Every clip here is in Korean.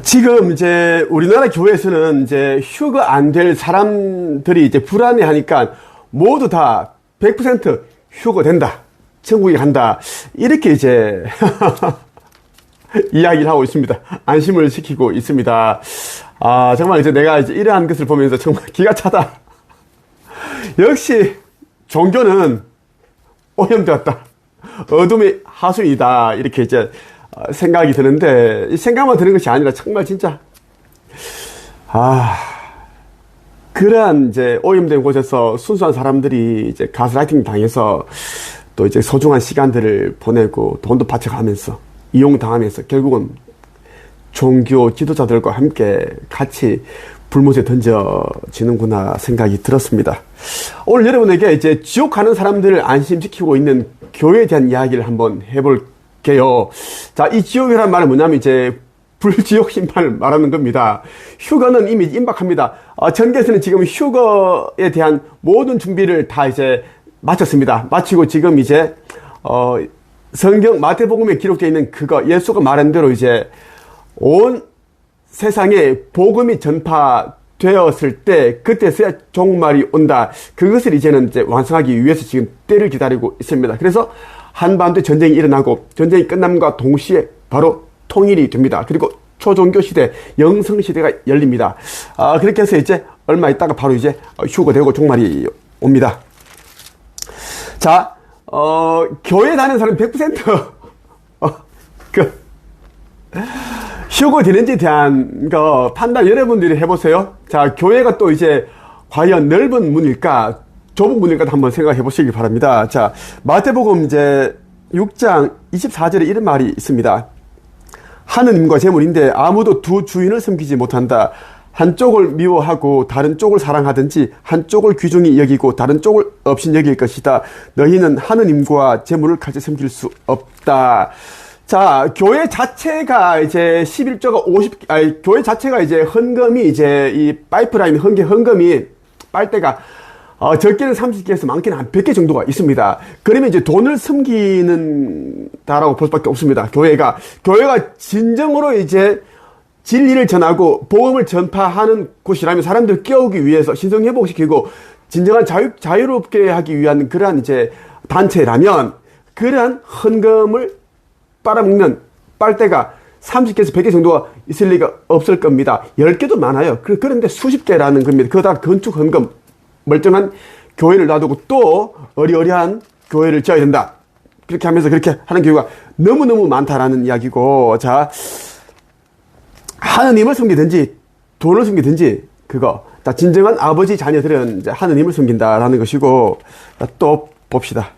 지금 이제 우리나라 교회에서는 이제 휴거 안 될 사람들이 이제 불안해 하니까 모두 다 100% 휴거 된다. 천국에 간다. 이렇게 이제 이야기를 하고 있습니다. 안심을 시키고 있습니다. 아, 정말 이제 내가 이제 이러한 것을 보면서 정말 기가 차다. 역시 종교는 오염되었다. 어둠의 하수이다. 이렇게 이제 생각이 드는데, 이 생각만 드는 것이 아니라 정말 진짜, 그러한 이제 오염된 곳에서 순수한 사람들이 이제 가스라이팅 당해서 또 이제 소중한 시간들을 보내고 돈도 바쳐가면서 이용당하면서 결국은 종교 지도자들과 함께 같이 불못에 던져지는구나 생각이 들었습니다. 오늘 여러분에게 이제 지옥 가는 사람들을 안심시키고 있는 교회에 대한 이야기를 한번 해볼게요. 자, 이 지옥이라는 말은 뭐냐면 이제 불지옥 심판을 말하는 겁니다. 휴거는 이미 임박합니다. 전교에서는 지금 휴거에 대한 모든 준비를 다 이제 마쳤습니다. 마치고 지금 이제 성경 마태복음에 기록되어 있는 그거 예수가 말한 대로 이제 온 세상에 복음이 전파되었을 때 그때서야 종말이 온다. 그것을 이제는 이제 완성하기 위해서 지금 때를 기다리고 있습니다. 그래서 한반도에 전쟁이 일어나고 전쟁이 끝남과 동시에 바로 통일이 됩니다. 그리고 초종교 시대, 영성 시대가 열립니다. 그렇게 해서 이제 얼마 있다가 바로 이제 휴거되고 종말이 옵니다. 자, 교회 다니는 사람 100% 휴거되는지에 대한 거 판단 여러분들이 해보세요. 자, 교회가 또 이제 과연 넓은 문일까, 좁은 문일까 한번 생각해 보시기 바랍니다. 자, 마태복음 이제 6장 24절에 이런 말이 있습니다. 하느님과 재물인데 아무도 두 주인을 섬기지 못한다. 한쪽을 미워하고 다른 쪽을 사랑하든지 한쪽을 귀중히 여기고 다른 쪽을 없인 여길 것이다. 너희는 하느님과 재물을 같이 섬길 수 없다. 자, 교회 자체가 이제 11조가 교회 자체가 이제 헌금이 이제 이 파이프라인 헌금이 빨대가 적게는 30개에서 많게는 한 100개 정도가 있습니다. 그러면 이제 돈을 섬기는다라고 볼 수밖에 없습니다. 교회가 진정으로 이제 진리를 전하고 복음을 전파하는 곳이라면 사람들 깨우기 위해서 신성회복시키고 진정한 자유롭게 하기 위한 그러한 이제 단체라면 그러한 헌금을 빨아먹는 빨대가 30개에서 100개 정도가 있을 리가 없을 겁니다. 10개도 많아요. 그런데 수십 개라는 겁니다. 그러다 건축 헌금 멀쩡한 교회를 놔두고 또 어리어리한 교회를 지어야 된다. 그렇게 하면서 그렇게 하는 교회가 너무너무 많다라는 이야기고, 자, 하느님을 섬기든지 돈을 섬기든지 그거. 자, 진정한 아버지 자녀들은 이제 하느님을 섬긴다라는 것이고, 자, 또 봅시다.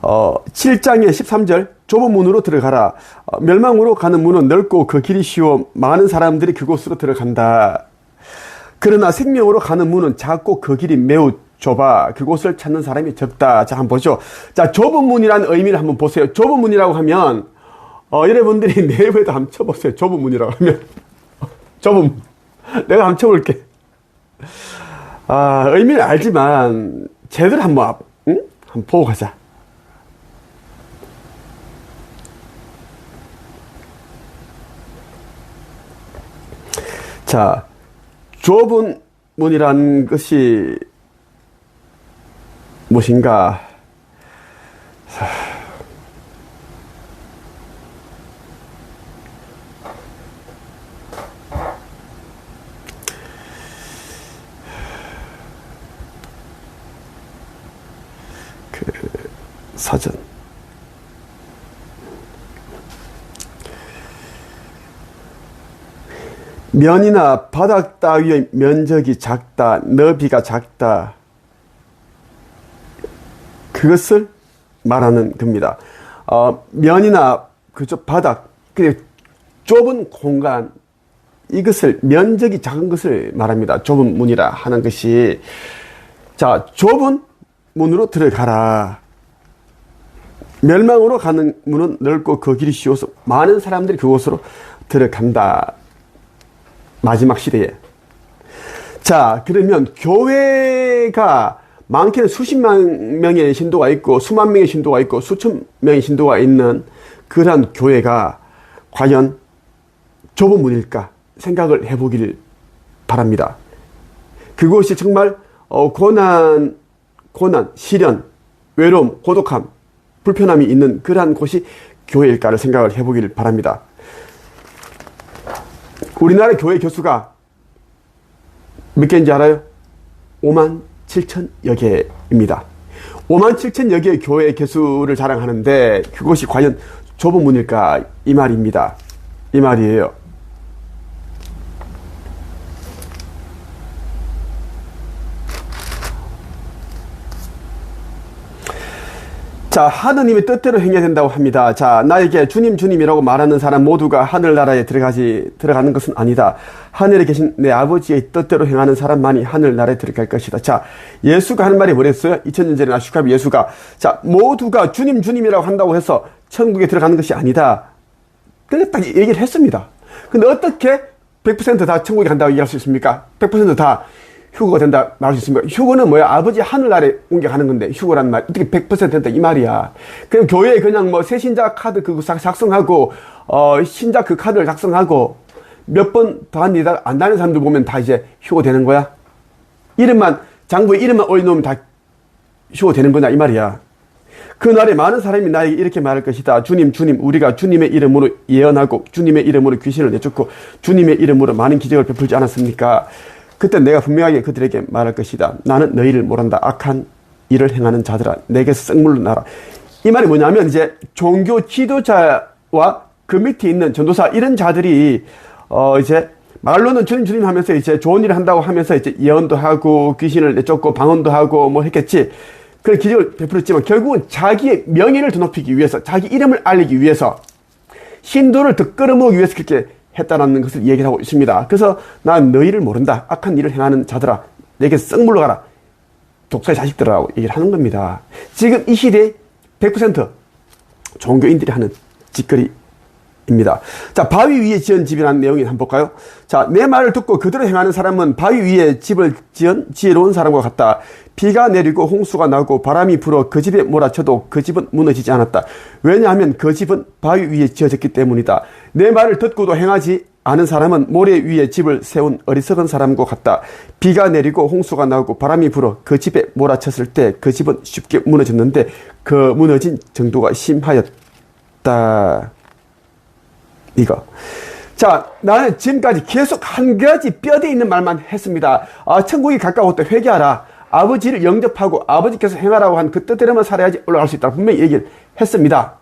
7장의 13절, 좁은 문으로 들어가라. 멸망으로 가는 문은 넓고 그 길이 쉬워 많은 사람들이 그곳으로 들어간다. 그러나 생명으로 가는 문은 작고 그 길이 매우 좁아 그곳을 찾는 사람이 적다. 자, 한번 보죠. 자, 좁은 문이라는 의미를 한번 보세요. 좁은 문이라고 하면 여러분들이 내부에도 한번 쳐보세요. 좁은 문이라고 하면 좁은 문. 내가 한번 쳐볼게. 의미를 알지만 제대로 한번 한번 보고 가자. 자, 좁은 문이란 것이 무엇인가? 사전. 면이나 바닥 따위의 면적이 작다, 너비가 작다. 그것을 말하는 겁니다. 면이나 그저 바닥, 좁은 공간, 이것을 면적이 작은 것을 말합니다. 좁은 문이라 하는 것이. 자, 좁은 문으로 들어가라. 멸망으로 가는 문은 넓고 그 길이 쉬워서 많은 사람들이 그곳으로 들어간다. 마지막 시대에. 자, 그러면 교회가 많게는 수십만 명의 신도가 있고 수만 명의 신도가 있고 수천 명의 신도가 있는 그러한 교회가 과연 좁은 문일까 생각을 해보길 바랍니다. 그곳이 정말 고난, 시련, 외로움, 고독함, 불편함이 있는 그러한 곳이 교회일까를 생각을 해보길 바랍니다. 우리나라 교회 교수가 몇 개인지 알아요? 5만 7천여 개입니다. 5만 7천여 개의 교회 개수를 자랑하는데 그것이 과연 좁은 문일까? 이 말입니다. 이 말이에요. 자, 하느님의 뜻대로 행해야 된다고 합니다. 자, 나에게 주님, 주님이라고 말하는 사람 모두가 하늘나라에 들어가는 것은 아니다. 하늘에 계신 내 아버지의 뜻대로 행하는 사람만이 하늘나라에 들어갈 것이다. 자, 예수가 하는 말이 뭐랬어요? 2000년 전에 슈카비 예수가. 자, 모두가 주님, 주님이라고 한다고 해서 천국에 들어가는 것이 아니다. 그렇게 딱 얘기를 했습니다. 근데 어떻게 100% 다 천국에 간다고 얘기할 수 있습니까? 100% 다 휴거가 된다 말할 수 있습니까? 휴거는 뭐야? 아버지 하늘나라에 옮겨가는 건데 휴거란 말 어떻게 100% 된다 이 말이야. 그냥 교회에 그냥 뭐 새신자 카드 그거 작성하고 신자 그 카드를 작성하고 몇 번 다니다 안 다니는 사람들 보면 다 이제 휴거 되는 거야. 이름만 장부에 이름만 올려놓으면 다 휴거 되는 거냐 이 말이야. 그날에 많은 사람이 나에게 이렇게 말할 것이다. 주님, 주님, 우리가 주님의 이름으로 예언하고 주님의 이름으로 귀신을 내쫓고 주님의 이름으로 많은 기적을 베풀지 않았습니까? 그때 내가 분명하게 그들에게 말할 것이다. 나는 너희를 모른다. 악한 일을 행하는 자들아, 내게서 썩물로 나라. 이 말이 뭐냐면 이제 종교 지도자와 그 밑에 있는 전도사 이런 자들이 이제 말로는 주님 주님 하면서 이제 좋은 일을 한다고 하면서 이제 예언도 하고 귀신을 내쫓고 방언도 하고 뭐 했겠지. 그런 기적을 베풀었지만 결국은 자기의 명예를 더 높이기 위해서, 자기 이름을 알리기 위해서, 신도를 더 끌어모으기 위해서 그렇게 했다라는 것을 얘기를 하고 있습니다. 그래서 난 너희를 모른다. 악한 일을 행하는 자들아, 내게 썩 물러가라. 독사의 자식들아라고 얘기를 하는 겁니다. 지금 이 시대에 100% 종교인들이 하는 짓거리입니다. 자, 바위 위에 지은 집이라는 내용이 한번 볼까요? 자, 내 말을 듣고 그대로 행하는 사람은 바위 위에 집을 지은 지혜로운 사람과 같다. 비가 내리고 홍수가 나고 바람이 불어 그 집에 몰아쳐도 그 집은 무너지지 않았다. 왜냐하면 그 집은 바위 위에 지어졌기 때문이다. 내 말을 듣고도 행하지 않은 사람은 모래 위에 집을 세운 어리석은 사람과 같다. 비가 내리고 홍수가 나고 바람이 불어 그 집에 몰아쳤을 때 그 집은 쉽게 무너졌는데 그 무너진 정도가 심하였다. 이거. 자, 나는 지금까지 계속 한 가지 뼈대 있는 말만 했습니다. 천국이 가까울 때 회개하라. 아버지를 영접하고 아버지께서 행하라고 한 그 뜻대로만 살아야지 올라갈 수 있다. 분명히 얘기를 했습니다.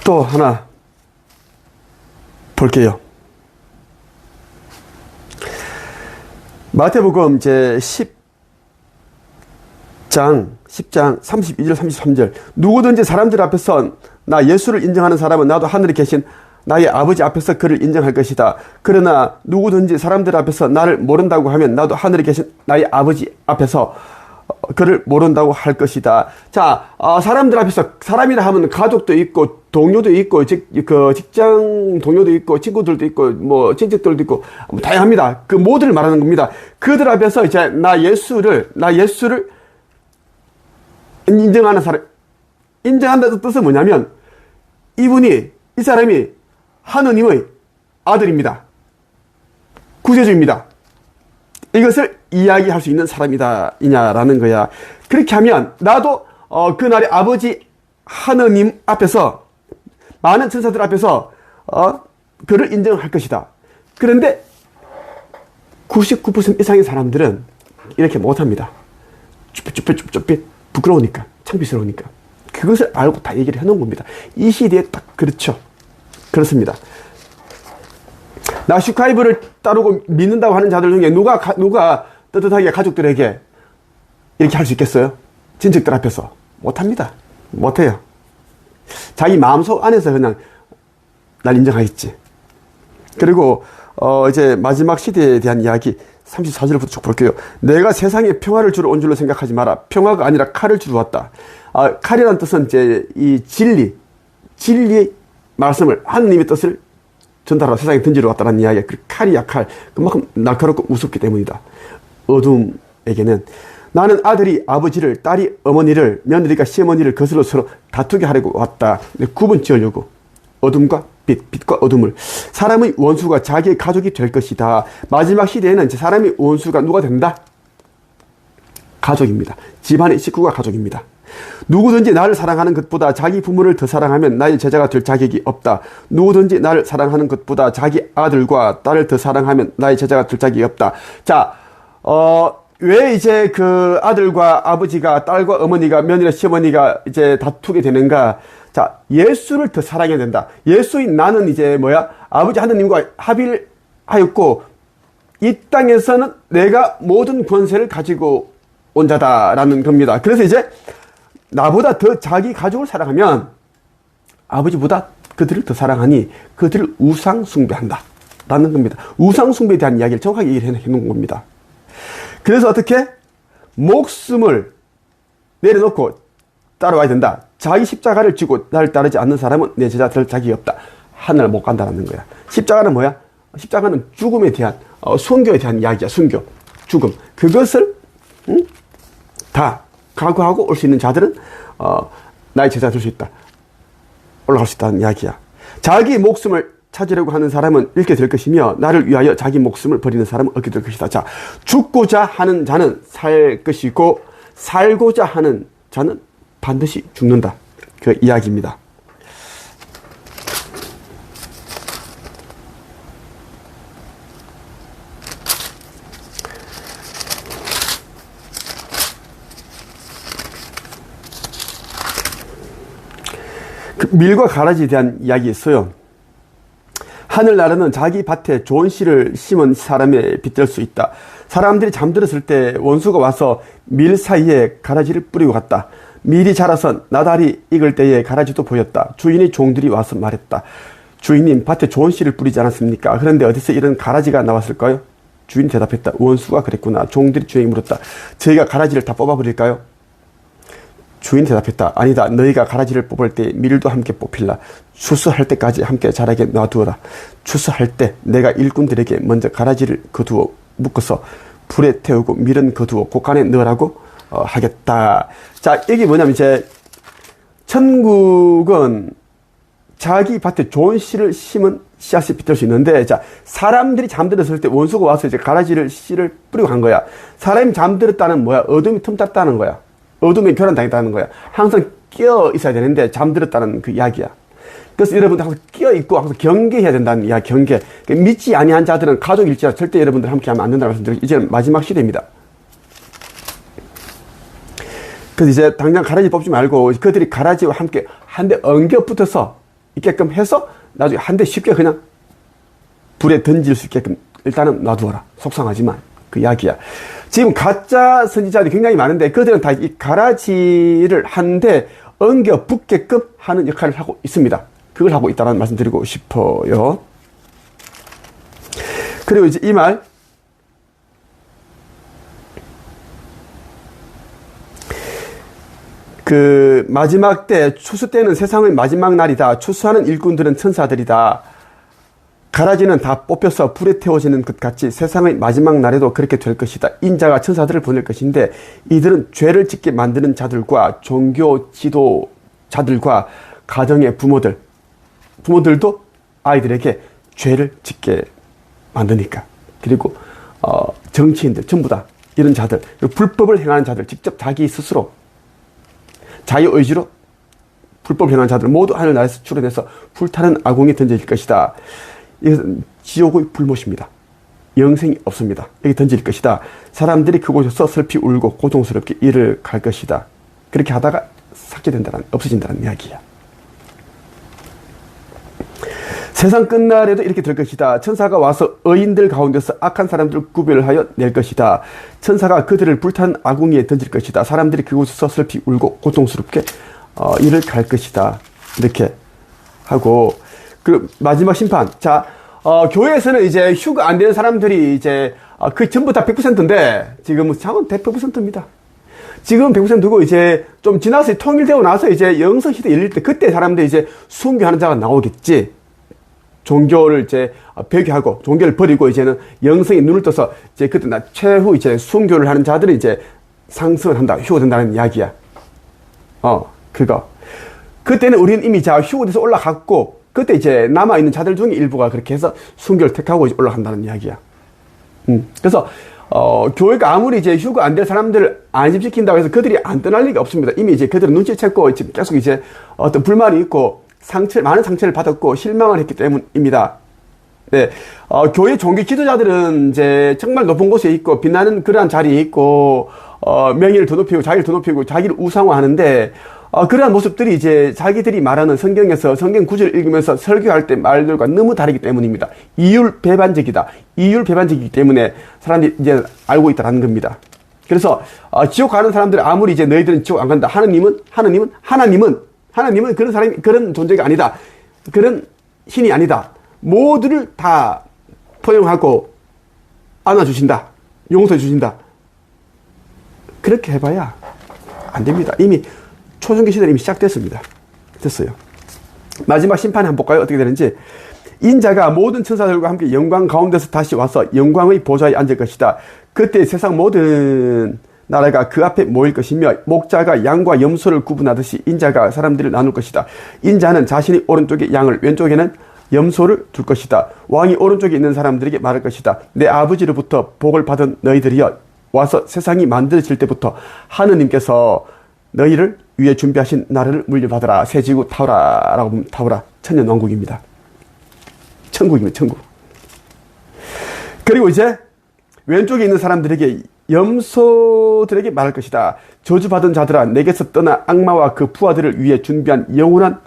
또 하나 볼게요. 마태복음 이제 10장 32절 33절 누구든지 사람들 앞에서 나 예수를 인정하는 사람은 나도 하늘에 계신 나의 아버지 앞에서 그를 인정할 것이다. 그러나 누구든지 사람들 앞에서 나를 모른다고 하면 나도 하늘에 계신 나의 아버지 앞에서 그를 모른다고 할 것이다. 자, 사람들 앞에서, 사람이라 하면 가족도 있고 동료도 있고 그 직장 동료도 있고 친구들도 있고 뭐 친척들도 있고 뭐 다양합니다. 그 모두를 말하는 겁니다. 그들 앞에서 이제 나 예수를 인정하는 사람, 인정한다는 뜻은 뭐냐면 이 사람이 하느님의 아들입니다. 구세주입니다. 이것을 이야기할 수 있는 사람이다 이냐라는 거야. 그렇게 하면 나도 그날의 아버지 하느님 앞에서 많은 천사들 앞에서 그를 인정할 것이다. 그런데 99% 이상의 사람들은 이렇게 못합니다. 쭈뼛 부끄러우니까, 창피스러우니까. 그것을 알고 다 얘기를 해놓은 겁니다. 이 시대에 딱 그렇죠. 그렇습니다. 나 슈카이브를 따르고 믿는다고 하는 자들 중에 누가 떳떳하게 가족들에게 이렇게 할 수 있겠어요? 친척들 앞에서. 못합니다. 못해요. 자기 마음속 안에서 그냥 날 인정하겠지. 그리고 이제 마지막 시대에 대한 이야기 34절부터 쭉 볼게요. 내가 세상에 평화를 주러 온 줄로 생각하지 마라. 평화가 아니라 칼을 주러 왔다. 칼이라는 뜻은 이제 이 진리의 말씀을, 하느님의 뜻을 전달하러 세상에 던지러 왔다는 이야기야. 그 칼이야, 칼. 그만큼 날카롭고 무섭기 때문이다. 어둠에게는 나는 아들이 아버지를, 딸이 어머니를, 며느리가 시어머니를 거슬러 서로 다투게 하려고 왔다. 구분 지으려고. 어둠과 빛, 빛과 어둠을. 사람의 원수가 자기의 가족이 될 것이다. 마지막 시대에는 이제 사람의 원수가 누가 된다? 가족입니다. 집안의 식구가 가족입니다. 누구든지 나를 사랑하는 것보다 자기 부모를 더 사랑하면 나의 제자가 될 자격이 없다. 누구든지 나를 사랑하는 것보다 자기 아들과 딸을 더 사랑하면 나의 제자가 될 자격이 없다. 자, 왜 이제 그 아들과 아버지가, 딸과 어머니가, 며느리 시어머니가 이제 다투게 되는가? 자, 예수를 더 사랑해야 된다. 예수인 나는 이제 아버지 하느님과 합의를 하였고, 이 땅에서는 내가 모든 권세를 가지고 온 자다라는 겁니다. 그래서 이제 나보다 더 자기 가족을 사랑하면 아버지보다 그들을 더 사랑하니 그들을 우상 숭배한다 라는 겁니다. 우상 숭배에 대한 이야기를 정확하게 얘기를 해놓은 겁니다. 그래서 어떻게? 목숨을 내려놓고 따라와야 된다. 자기 십자가를 쥐고 나를 따르지 않는 사람은 내 제자 될 자격이 없다. 하늘을 못 간다는 거야. 십자가는 뭐야? 십자가는 죽음에 대한 순교에 대한 이야기야. 순교, 죽음. 그것을 다 각오하고 올 수 있는 자들은 나의 제자 될 수 있다. 올라갈 수 있다는 이야기야. 자기 목숨을 찾으려고 하는 사람은 잃게 될 것이며 나를 위하여 자기 목숨을 버리는 사람은 얻게 될 것이다. 자, 죽고자 하는 자는 살 것이고 살고자 하는 자는 반드시 죽는다. 그 이야기입니다. 그 밀과 가라지에 대한 이야기 있어요. 하늘나라는 자기 밭에 좋은 씨를 심은 사람에 빗댈 수 있다. 사람들이 잠들었을 때 원수가 와서 밀 사이에 가라지를 뿌리고 갔다. 밀이 자라서 나달이 익을 때에 가라지도 보였다. 주인의 종들이 와서 말했다. 주인님, 밭에 좋은 씨를 뿌리지 않았습니까? 그런데 어디서 이런 가라지가 나왔을까요? 주인이 대답했다. 원수가 그랬구나. 종들이 주인에게 물었다. 저희가 가라지를 다 뽑아버릴까요? 주인이 대답했다. 아니다. 너희가 가라지를 뽑을 때 밀도 함께 뽑힐라. 추수할 때까지 함께 자라게 놔두어라. 추수할 때 내가 일꾼들에게 먼저 가라지를 거두어 묶어서 불에 태우고 밀은 거두어 곡간에 넣으라고 하겠다. 자, 이게 뭐냐면 이제 천국은 자기 밭에 좋은 씨를 심은 씨앗이 빗댈 수 있는데, 자, 사람들이 잠들었을 때 원수가 와서 이제 가라지를 씨를 뿌리고 간 거야. 사람이 잠들었다는 뭐야? 어둠이 틈탔다는 거야. 어둠에 교란당했다는 거야. 항상 끼어 있어야 되는데 잠들었다는 그 이야기야. 그래서 여러분들 항상 끼어 있고 항상 경계해야 된다는 이야기, 경계. 믿지 아니한 자들은 가족일지라 절대 여러분들 함께 하면 안 된다고 말씀드리고, 이제는 마지막 시대입니다. 그래서 이제 당장 가라지 뽑지 말고 그들이 가라지와 함께 한 대 엉겨 붙어서 있게끔 해서 나중에 한 대 쉽게 그냥 불에 던질 수 있게끔 일단은 놔두어라. 속상하지만 그 이야기야. 지금 가짜 선지자들이 굉장히 많은데 그들은 다 이 가라지를 한 대 엉겨 붙게끔 하는 역할을 하고 있습니다. 그걸 하고 있다는 말씀 드리고 싶어요. 그리고 이제 이 말, 그 마지막 때, 추수 때는 세상의 마지막 날이다. 추수하는 일꾼들은 천사들이다. 가라지는 다 뽑혀서 불에 태워지는 것 같이 세상의 마지막 날에도 그렇게 될 것이다. 인자가 천사들을 보낼 것인데 이들은 죄를 짓게 만드는 자들과 종교 지도자들과 가정의 부모들도 아이들에게 죄를 짓게 만드니까. 그리고 정치인들 전부 다 이런 자들, 불법을 행하는 자들, 직접 자기 스스로 자유의지로 불법 행하는 자들 모두 하늘나라에서 출현해서 불타는 아궁이 던져질 것이다. 이것은 지옥의 불못입니다. 영생이 없습니다. 여기 던질 것이다. 사람들이 그곳에서 슬피 울고 고통스럽게 이를 갈 것이다. 그렇게 하다가 없어진다는 이야기야. 세상 끝날에도 이렇게 될 것이다. 천사가 와서 의인들 가운데서 악한 사람들을 구별하여 낼 것이다. 천사가 그들을 불타는 아궁이에 던질 것이다. 사람들이 그곳에서 슬피 울고 고통스럽게 이를 갈 것이다. 이렇게 하고, 그 마지막 심판. 자, 교회에서는 이제 휴가 안 되는 사람들이 이제 그 전부 다 100%인데 지금은 작은 100%입니다. 지금 100%고 이제 좀 지나서 통일되고 나서 이제 영성시대 열릴 때 그때 사람들이 이제 순교하는 자가 나오겠지. 종교를 이제 배교하고 종교를 버리고 이제는 영성에 눈을 떠서 이제 그때 최후 이제 순교를 하는 자들이 이제 상승을 한다, 휴거된다는 이야기야. 그거. 그때는 우리는 이미 자 휴거돼서 올라갔고, 그때 이제 남아있는 자들 중에 일부가 그렇게 해서 순교를 택하고 이제 올라간다는 이야기야. 그래서, 교회가 아무리 이제 휴거 안 될 사람들을 안심시킨다고 해서 그들이 안 떠날 리가 없습니다. 이미 이제 그들은 눈치챘고, 지금 계속 이제 어떤 불만이 있고, 많은 상처를 받았고, 실망을 했기 때문입니다. 네. 교회 종교 지도자들은 이제 정말 높은 곳에 있고, 빛나는 그러한 자리에 있고, 명예를 더 높이고, 자기를 더 높이고, 자기를 우상화하는데, 그러한 모습들이 이제 자기들이 말하는 성경에서 성경 구절을 읽으면서 설교할 때 말들과 너무 다르기 때문입니다. 이율 배반적이다. 이율 배반적이기 때문에 사람들이 이제 알고 있다는 겁니다. 그래서, 지옥 가는 사람들 아무리 이제 너희들은 지옥 안 간다. 하나님은 그런 사람이, 그런 존재가 아니다. 그런 신이 아니다. 모두를 다 포용하고 안아주신다. 용서해 주신다. 그렇게 해봐야 안 됩니다. 이미 초중기 시대는 이미 시작됐습니다. 됐어요. 마지막 심판에 한번 볼까요? 어떻게 되는지. 인자가 모든 천사들과 함께 영광 가운데서 다시 와서 영광의 보좌에 앉을 것이다. 그때 세상 모든 나라가 그 앞에 모일 것이며 목자가 양과 염소를 구분하듯이 인자가 사람들을 나눌 것이다. 인자는 자신이 오른쪽에 양을, 왼쪽에는 염소를 둘 것이다. 왕이 오른쪽에 있는 사람들에게 말할 것이다. 내 아버지로부터 복을 받은 너희들이여, 와서 세상이 만들어질 때부터 하느님께서 너희를 위해 준비하신 나라를 물려받으라. 새 지구 타오라. 라고 보면 타오라. 천년왕국입니다. 천국입니다. 천국. 그리고 이제 왼쪽에 있는 사람들에게, 염소들에게 말할 것이다. 저주받은 자들아, 내게서 떠나 악마와 그 부하들을 위해 준비한 영원한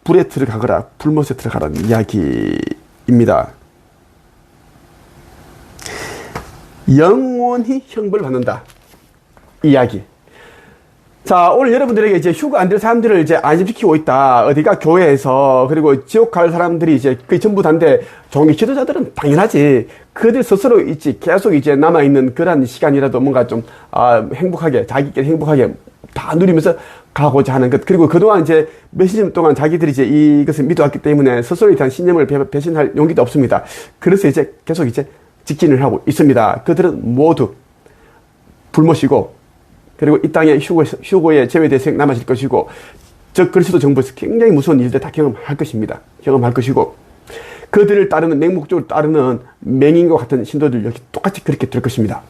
불에 들어가거라. 불못에 들어가라는 이야기입니다. 영원히 형벌을 받는다. 이야기. 자, 오늘 여러분들에게 이제 휴가 안 될 사람들을 이제 안심시키고 있다. 어디가 교회에서. 그리고 지옥 갈 사람들이 이제 그게 전부 다인데, 종교 지도자들은 당연하지. 그들 스스로 있지. 계속 이제 남아있는 그런 시간이라도 뭔가 좀, 행복하게, 자기끼리 행복하게 다 누리면서 가고자 하는 것. 그리고 그동안 이제 몇십 년 동안 자기들이 이제 이것을 믿어왔기 때문에 스스로에 대한 신념을 배신할 용기도 없습니다. 그래서 이제 계속 이제 직진을 하고 있습니다. 그들은 모두 불못이고, 그리고 이 땅에 휴고에 제외된 생 남아질 것이고, 저 그리스도 정부에서 굉장히 무서운 일들 다 경험할 것입니다. 경험할 것이고, 그들을 따르는, 맹목적으로 따르는 맹인과 같은 신도들 역시 똑같이 그렇게 될 것입니다.